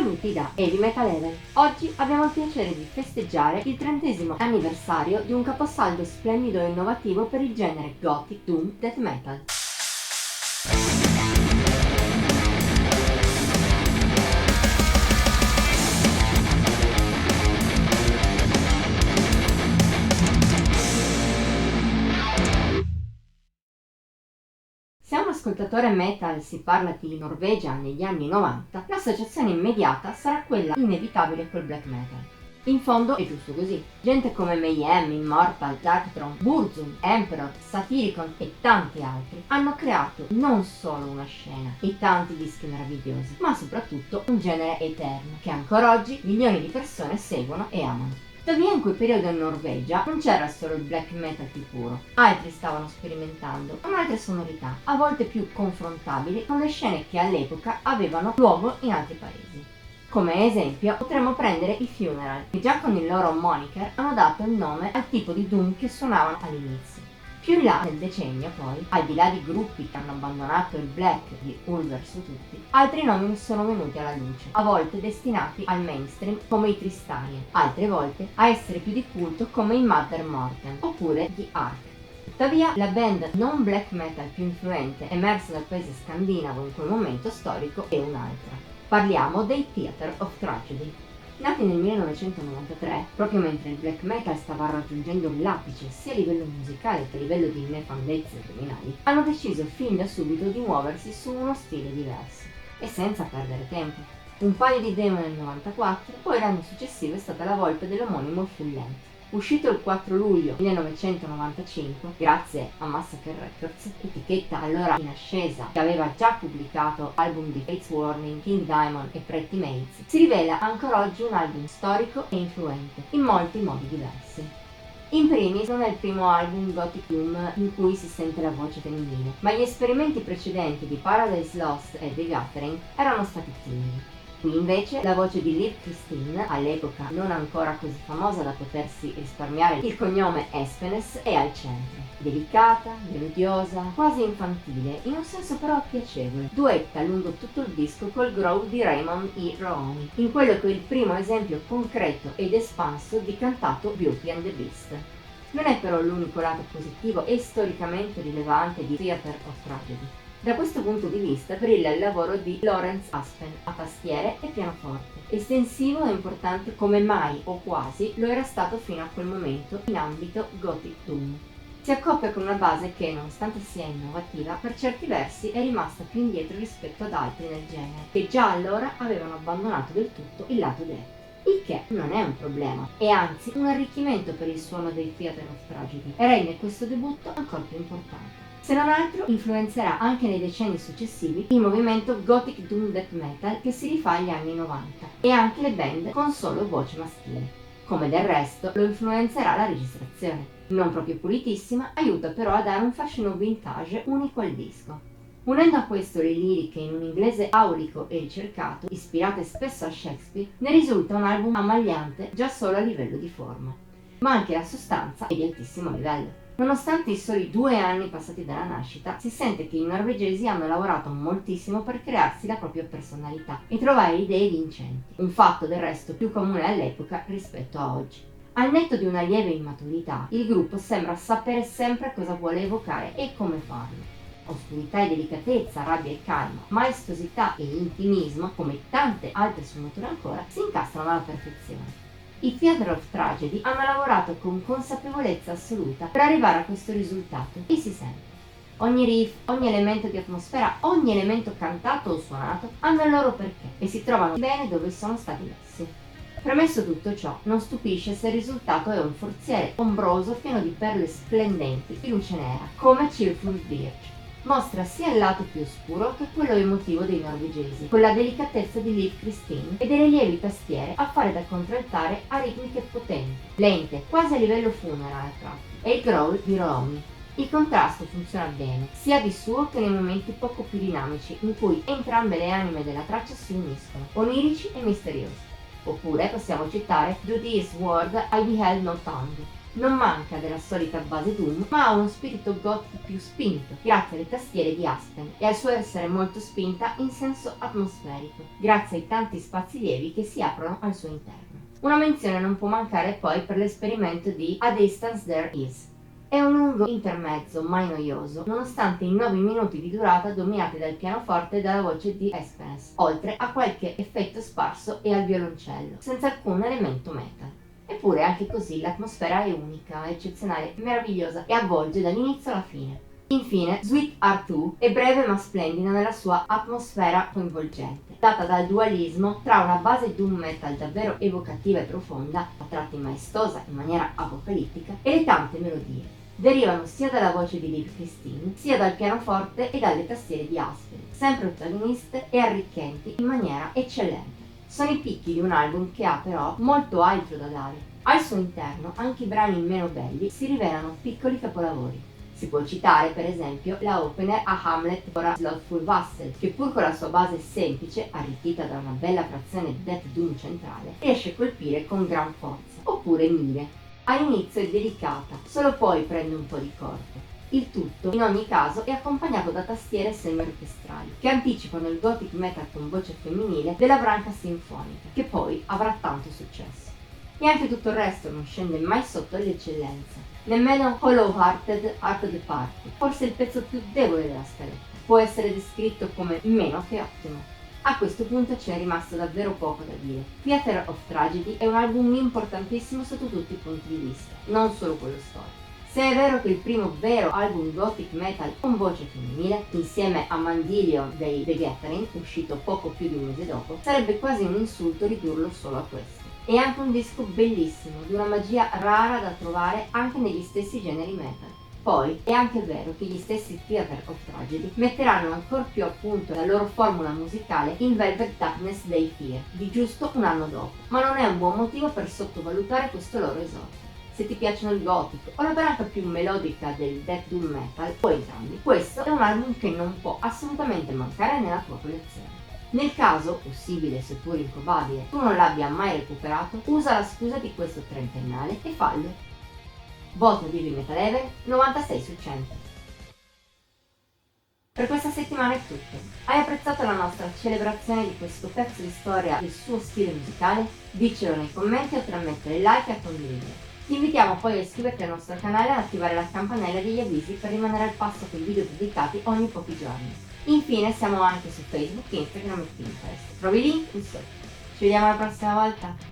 Saluti da Heavy Metal Heaven. Oggi abbiamo il piacere di festeggiare il 30° anniversario di un caposaldo splendido e innovativo per il genere Gothic Doom Death Metal. Se a un ascoltatore metal si parla di Norvegia negli anni 90, l'associazione immediata sarà quella inevitabile col black metal. In fondo è giusto così. Gente come Mayhem, Immortal, Darkthrone, Burzum, Emperor, Satyricon e tanti altri hanno creato non solo una scena e tanti dischi meravigliosi, ma soprattutto un genere eterno che ancora oggi milioni di persone seguono e amano. Tuttavia in quel periodo in Norvegia non c'era solo il black metal più puro, altri stavano sperimentando con altre sonorità, a volte più confrontabili con le scene che all'epoca avevano luogo in altri paesi. Come esempio potremmo prendere i Funeral, che già con il loro moniker hanno dato il nome al tipo di doom che suonavano all'inizio. Più in là nel decennio poi, al di là di gruppi che hanno abbandonato il black di Ulver su tutti, altri nomi sono venuti alla luce, a volte destinati al mainstream come i Tristania, altre volte a essere più di culto come i Mother Mortem, oppure gli Ark. Tuttavia la band non black metal più influente emersa dal paese scandinavo in quel momento storico è un'altra. Parliamo dei Theatre of Tragedy. Nati nel 1993, proprio mentre il black metal stava raggiungendo l'apice sia a livello musicale che a livello di nefandezze criminali, hanno deciso fin da subito di muoversi su uno stile diverso e senza perdere tempo. Un paio di demo nel 94, poi l'anno successivo è stata la volta dell'omonimo full length. Uscito il 4 luglio 1995, grazie a Massacre Records, etichetta allora in ascesa che aveva già pubblicato album di Fates Warning, King Diamond e Pretty Mates, si rivela ancora oggi un album storico e influente, in molti modi diversi. In primis non è il primo album Gothic Doom in cui si sente la voce femminile, ma gli esperimenti precedenti di Paradise Lost e The Gathering erano stati timidi. Qui invece la voce di Liv Kristine, all'epoca non ancora così famosa da potersi risparmiare il cognome Espenes, è al centro. Delicata, melodiosa, quasi infantile, in un senso però piacevole. Duetta lungo tutto il disco col growl di Raymond E. Rooney, in quello che è il primo esempio concreto ed espanso di cantato Beauty and the Beast. Non è però l'unico lato positivo e storicamente rilevante di Theatre of Tragedy. Da questo punto di vista brilla il lavoro di Lawrence Aspen a tastiere e pianoforte, estensivo e importante come mai o quasi lo era stato fino a quel momento in ambito Gothic Doom. Si accoppia con una base che, nonostante sia innovativa, per certi versi è rimasta più indietro rispetto ad altri nel genere, che già allora avevano abbandonato del tutto il lato death. Il che non è un problema, è anzi un arricchimento per il suono dei Theatre of Tragedy e rende questo debutto ancora più importante. Se non altro influenzerà anche nei decenni successivi il movimento Gothic Doom Death Metal che si rifà agli anni 90 e anche le band con solo voce maschile. Come del resto lo influenzerà la registrazione. Non proprio pulitissima, aiuta però a dare un fascino vintage unico al disco. Unendo a questo le liriche in un inglese aulico e ricercato, ispirate spesso a Shakespeare, ne risulta un album ammagliante già solo a livello di forma. Ma anche la sostanza è di altissimo livello. Nonostante i soli 2 anni passati dalla nascita, si sente che i norvegesi hanno lavorato moltissimo per crearsi la propria personalità e trovare idee vincenti, un fatto del resto più comune all'epoca rispetto a oggi. Al netto di una lieve immaturità, il gruppo sembra sapere sempre cosa vuole evocare e come farlo. Oscurità e delicatezza, rabbia e calma, maestosità e intimismo, come tante altre sfumature ancora, si incastrano alla perfezione. I Theatre of Tragedy hanno lavorato con consapevolezza assoluta per arrivare a questo risultato e si sente. Ogni riff, ogni elemento di atmosfera, ogni elemento cantato o suonato hanno il loro perché e si trovano bene dove sono stati messi. Premesso tutto ciò, non stupisce se il risultato è un forziere ombroso pieno di perle splendenti di luce nera, come Cheerful Birch. Mostra sia il lato più oscuro che quello emotivo dei norvegesi, con la delicatezza di Liv Kristine e delle lievi tastiere a fare da contraltare a ritmiche potenti, lente, quasi a livello funeral a tratti, e il growl di Rooney. Il contrasto funziona bene, sia di suo che nei momenti poco più dinamici, in cui entrambe le anime della traccia si uniscono, onirici e misteriosi. Oppure possiamo citare Do This Word I Beheld No Tongue. non manca della solita base doom, ma ha uno spirito goth più spinto, grazie alle tastiere di Aspen e al suo essere molto spinta in senso atmosferico, grazie ai tanti spazi lievi che si aprono al suo interno. Una menzione non può mancare poi per l'esperimento di A Distance There Is. È un lungo intermezzo mai noioso, nonostante i 9 minuti di durata dominati dal pianoforte e dalla voce di Espens, oltre a qualche effetto sparso e al violoncello, senza alcun elemento metal. Eppure anche così l'atmosfera è unica, eccezionale, meravigliosa e avvolge dall'inizio alla fine. Infine, Sweet R2 è breve ma splendida nella sua atmosfera coinvolgente, data dal dualismo tra una base doom metal davvero evocativa e profonda, a tratti maestosa in maniera apocalittica, e le tante melodie. Derivano sia dalla voce di Dave Christine, sia dal pianoforte e dalle tastiere di Aspen, sempre protagoniste e arricchenti in maniera eccellente. Sono i picchi di un album che ha però molto altro da dare. Al suo interno anche i brani meno belli si rivelano piccoli capolavori. Si può citare per esempio la opener a Hamlet for a Slothful Vassal, che pur con la sua base semplice, arricchita da una bella frazione di Death Doom centrale, riesce a colpire con gran forza. Oppure Mire. All'inizio è delicata, solo poi prende un po' di corpo. Il tutto, in ogni caso, è accompagnato da tastiere semi-orchestrali, che anticipano il gothic metal con voce femminile della branca sinfonica, che poi avrà tanto successo. E anche tutto il resto non scende mai sotto l'eccellenza. Nemmeno Hollow Hearted Heart of the Party, forse il pezzo più debole della scaletta, può essere descritto come meno che ottimo. A questo punto c'è rimasto davvero poco da dire. Theater of Tragedy è un album importantissimo sotto tutti i punti di vista, non solo quello storico. Se è vero che il primo vero album gothic metal con voce femminile, insieme a Mandilion dei The Gathering, uscito poco più di un mese dopo, sarebbe quasi un insulto ridurlo solo a questo. È anche un disco bellissimo, di una magia rara da trovare anche negli stessi generi metal. Poi è anche vero che gli stessi Theater of Tragedy metteranno ancora più a punto la loro formula musicale in Velvet Darkness dei Fear, di giusto un anno dopo, ma non è un buon motivo per sottovalutare questo loro esordio. Se ti piacciono il gotico o la branca più melodica del death doom metal, o entrambi, questo è un album che non può assolutamente mancare nella tua collezione. Nel caso, possibile seppur improbabile, tu non l'abbia mai recuperato, usa la scusa di questo trentennale e fallo. Voto di Heavy Metal Heaven 96 su 100. Per questa settimana è tutto. Hai apprezzato la nostra celebrazione di questo pezzo di storia del suo stile musicale? Diccelo nei commenti oltre a mettere like e a condividere. Ti invitiamo poi a iscriverti al nostro canale e ad attivare la campanella degli avvisi per rimanere al passo con i video pubblicati ogni pochi giorni. Infine siamo anche su Facebook, Instagram e Pinterest. Trovi i link qui sotto. Ci vediamo la prossima volta!